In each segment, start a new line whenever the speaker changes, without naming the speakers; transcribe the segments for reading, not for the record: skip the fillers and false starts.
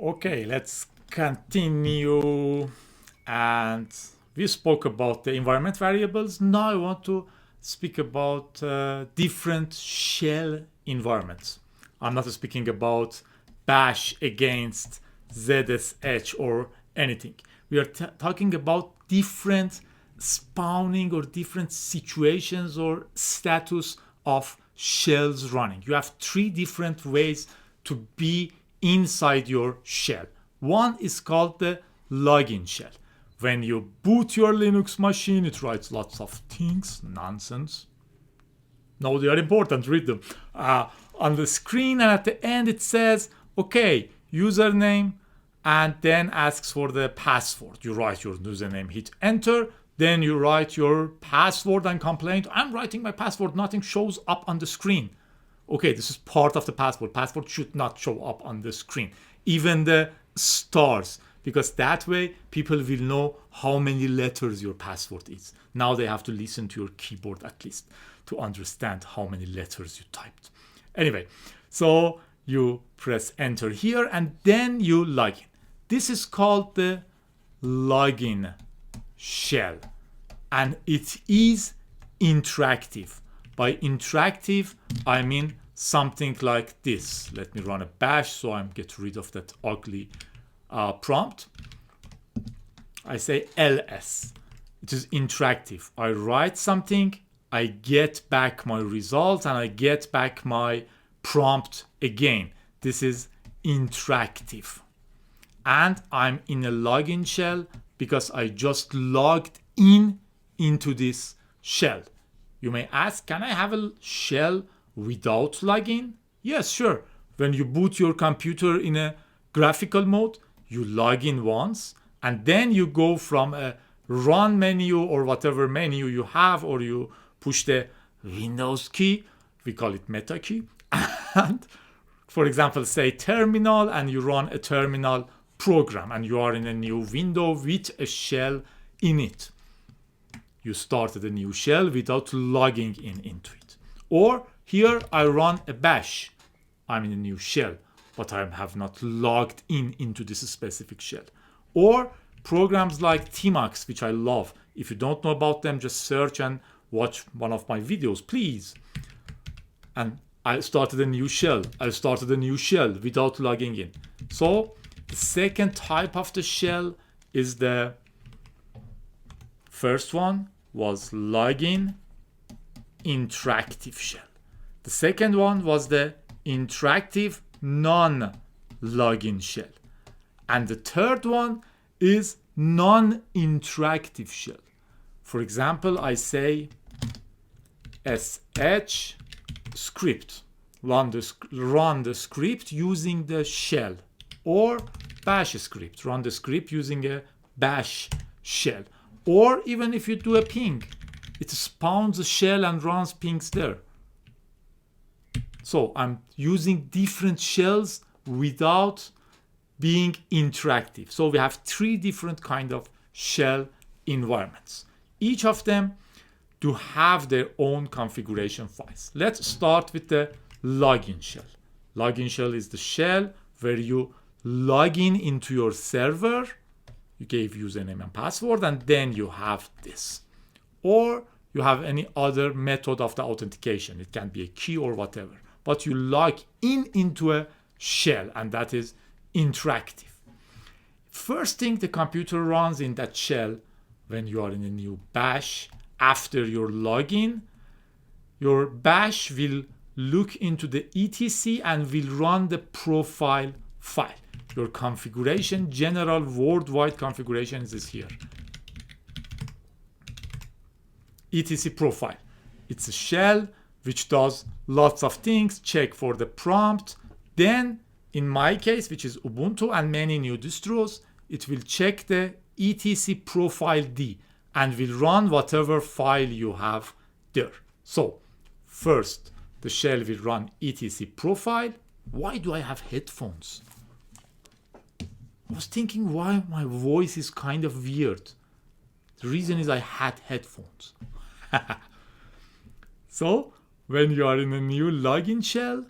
Okay, let's continue. And we spoke about the environment variables. Now I want to speak about different shell environments. I'm not speaking about bash against ZSH or anything. We are talking about different spawning or different situations or status of shells running. You have three different ways to be inside your shell. One is called the login shell. When you boot your Linux machine, it writes lots of things, nonsense. No, they are important, read them. On the screen, and at the end it says, okay, username, and then asks for the password. You write your username, hit enter, then you write your password and complain, I'm writing my password, nothing shows up on the screen. Okay, this is part of the password. Password should not show up on the screen. Even the stars, because that way people will know how many letters your password is. Now they have to listen to your keyboard at least to understand how many letters you typed. Anyway, so you press enter here and then you log in. This is called the login shell, and it is interactive. By interactive, I mean something like this. Let me run a bash so I get rid of that ugly prompt. I say ls. It is interactive. I write something, I get back my result, and I get back my prompt again. This is interactive. And I'm in a login shell because I just logged in into this shell. You may ask, can I have a shell without login? Yes, sure. When you boot your computer in a graphical mode, you log in once, and then you go from a run menu or whatever menu you have, or you push the Windows key, we call it meta key, and for example, say terminal, and you run a terminal program, and you are in a new window with a shell in it. You started a new shell without logging into it. Or here I run a bash. I'm in a new shell, but I have not logged into this specific shell. Or programs like Tmux, which I love. If you don't know about them, just search and watch one of my videos, please. And I started a new shell. I started a new shell without logging in. So the second type of the shell is the first one was login interactive shell. The second one was the interactive non-login shell. And the third one is non-interactive shell. For example, I say sh script, run the script using the shell, or bash script, run the script using a bash shell. Or even if you do a ping, it spawns a shell and runs pings there. So I'm using different shells without being interactive. So we have three different kind of shell environments. Each of them do have their own configuration files. Let's start with the login shell. Login shell is the shell where you log in into your server. You gave username and password, and then you have this. Or you have any other method of the authentication. It can be a key or whatever. But you log into a shell, and that is interactive. First thing the computer runs in that shell when you are in a new bash, after your login, your bash will look into the etc and will run the profile file. Your configuration, general worldwide configuration is here. etc profile. It's a shell which does lots of things, check for the prompt. Then, in my case, which is Ubuntu and many new distros, it will check the etc profile D and will run whatever file you have there. So, first, the shell will run etc profile. Why do I have headphones? I was thinking why my voice is kind of weird. The reason is I had headphones. So, when you are in a new login shell,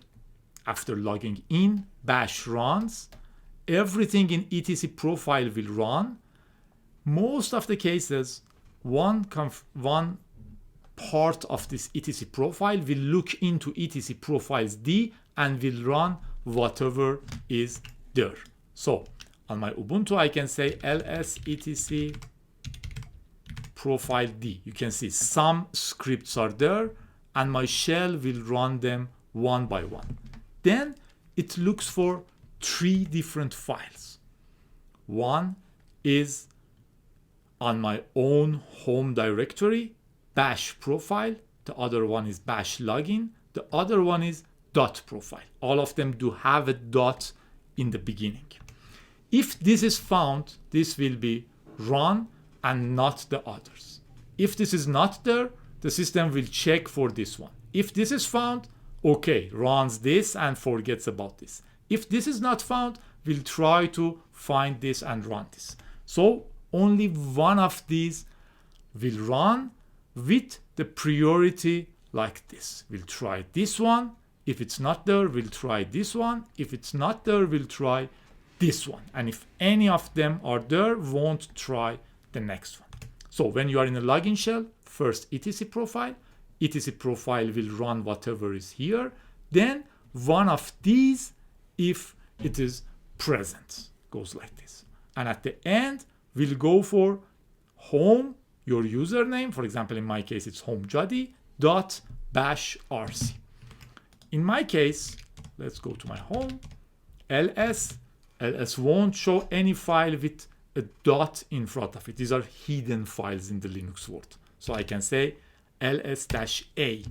after logging in, bash runs, everything in etc profile will run. Most of the cases, one part of this etc profile will look into etc profiles D and will run whatever is there. So on my Ubuntu, I can say ls etc profile D. You can see some scripts are there and my shell will run them one by one. Then it looks for 3 different files. One is on my own home directory, bash profile. The other one is bash login. The other one is dot profile. All of them do have a dot in the beginning. If this is found, this will be run and not the others. If this is not there, the system will check for this one. If this is found, okay, runs this and forgets about this. If this is not found, we'll try to find this and run this. So only one of these will run with the priority like this. We'll try this one. If it's not there, we'll try this one. If it's not there, we'll try this one. And if any of them are there, won't try the next one. So when you are in a login shell, first etc profile will run whatever is here. Then one of these, if it is present, goes like this. And at the end, we'll go for home, your username. For example, in my case, it's homejadi.bashrc. In my case, let's go to my home, ls won't show any file with a dot in front of it. These are hidden files in the Linux world. So I can say ls-a.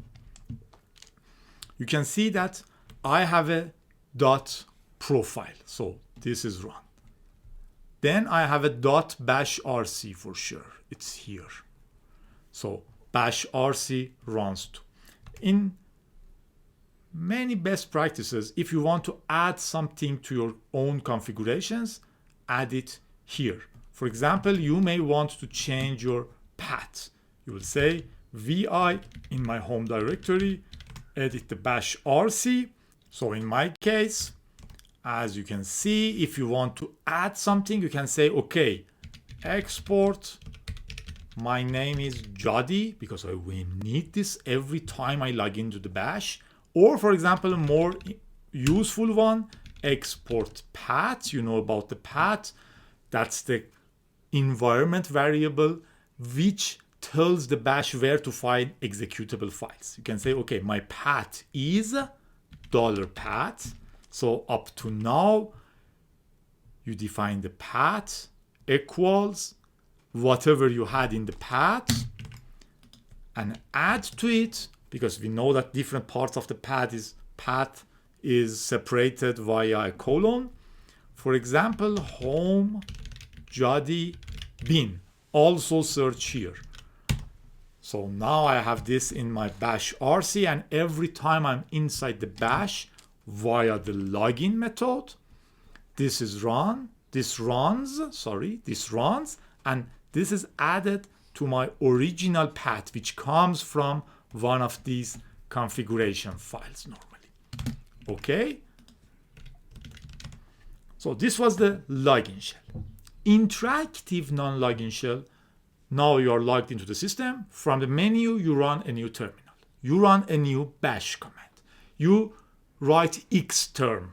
You can see that I have a dot profile. So this is run. Then I have a dot bashrc for sure. It's here. So bashrc runs too. In many best practices, if you want to add something to your own configurations, add it here. For example, you may want to change your path. You will say vi in my home directory, edit the bashrc. So in my case, as you can see, if you want to add something, you can say, okay, export, my name is Jadi, because I will need this every time I log into the bash. Or for example, a more useful one, export path. You know about the path. That's the environment variable which tells the bash where to find executable files. You can say, okay, my path is $path. So up to now, you define the path equals whatever you had in the path and add to it, because we know that different parts of the path is separated via a colon. For example, home jadi bin, also search here. So now I have this in my bashrc, and every time I'm inside the bash via the login method, this runs, and this is added to my original path, which comes from one of these configuration files normally. Okay? So this was the login shell. Interactive non-login shell, now you are logged into the system. From the menu, you run a new terminal. You run a new bash command. You write xterm.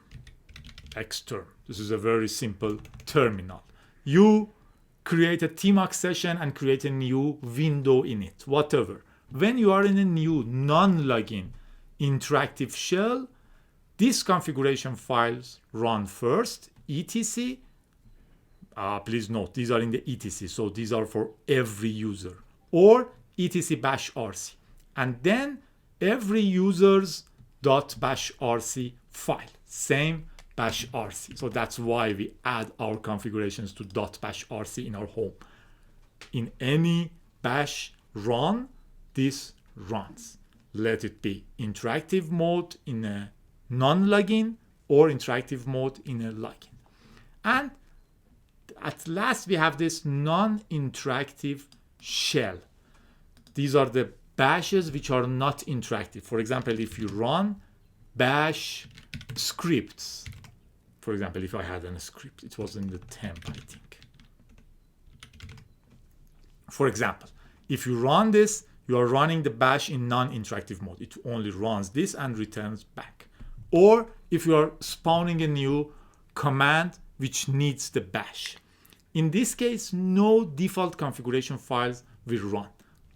This is a very simple terminal. You create a tmux session and create a new window in it, whatever. When you are in a new non-login interactive shell, these configuration files run first, etc. Please note, these are in the etc, so these are for every user, or etc bashrc. And then every user's .bashrc file, same bashrc. So that's why we add our configurations to .bashrc in our home. In any bash run, this runs. Let it be interactive mode in a non-login or interactive mode in a login. And at last, we have this non-interactive shell. These are the bashes which are not interactive. For example, if you run bash scripts, For example, if I had a script, it was in the temp, I think. For example, if you run this, you are running the bash in non-interactive mode. It only runs this and returns back. Or if you are spawning a new command which needs the bash. In this case, no default configuration files will run,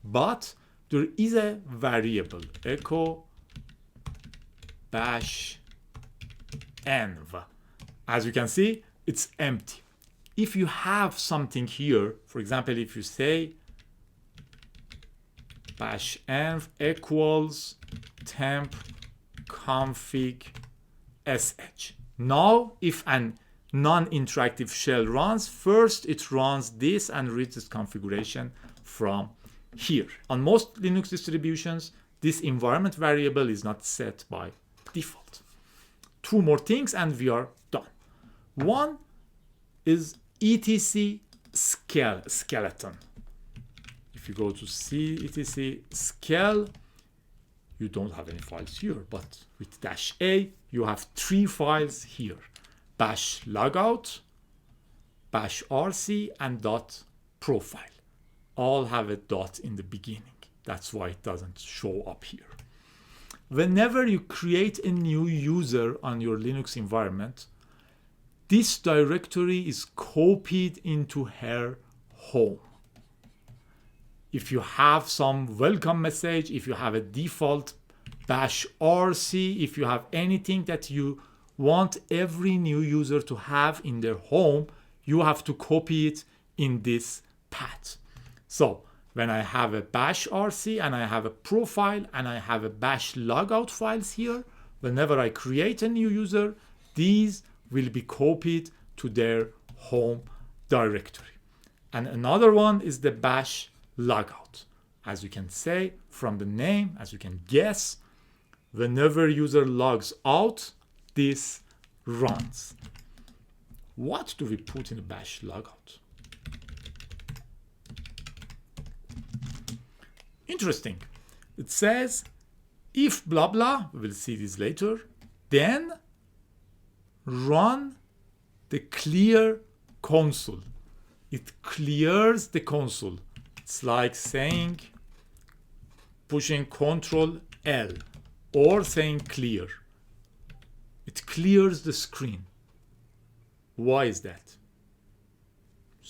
but there is a variable, echo bash env. As you can see, it's empty. If you have something here, for example, if you say bash env equals temp config sh. Now, if an non-interactive shell runs, first it runs this and reads its configuration from here. On most Linux distributions, this environment variable is not set by default. Two more things and we are done. One is etc skeleton. If you go to C etc skel, you don't have any files here, but with -a, you have 3 files here: bash logout, bashrc, and .profile. All have a dot in the beginning. That's why it doesn't show up here. Whenever you create a new user on your Linux environment, this directory is copied into her home. If you have some welcome message, if you have a default bashrc, if you have anything that you want every new user to have in their home, you have to copy it in this path. So when I have a bashrc and I have a profile and I have a bash logout files here, whenever I create a new user, these will be copied to their home directory. And another one is the bash logout. As you can say from the name, as you can guess, whenever user logs out, this runs. What do we put in the bash logout? Interesting. It says if blah blah, we will see this later, then run the clear console. It clears the console. It's like saying pushing Ctrl L or saying clear. It clears the screen. Why is that?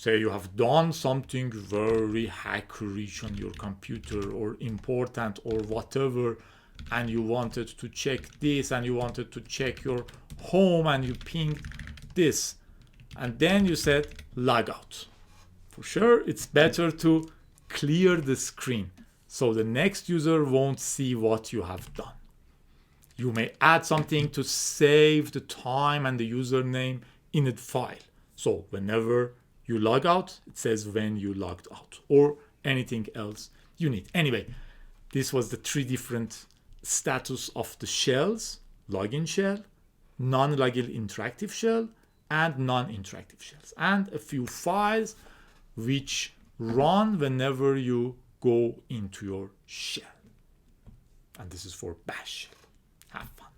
Say you have done something very hackerish on your computer or important or whatever, and you wanted to check this and you wanted to check your home and you pinged this, and then you said logout. For sure, it's better to clear the screen so the next user won't see what you have done. You may add something to save the time and the username in a file. So whenever you log out, it says when you logged out, or anything else you need. Anyway, this was the 3 different status of the shells: login shell, non-login interactive shell, and non-interactive shells, and a few files which run whenever you go into your shell. And this is for bash shell. Have fun.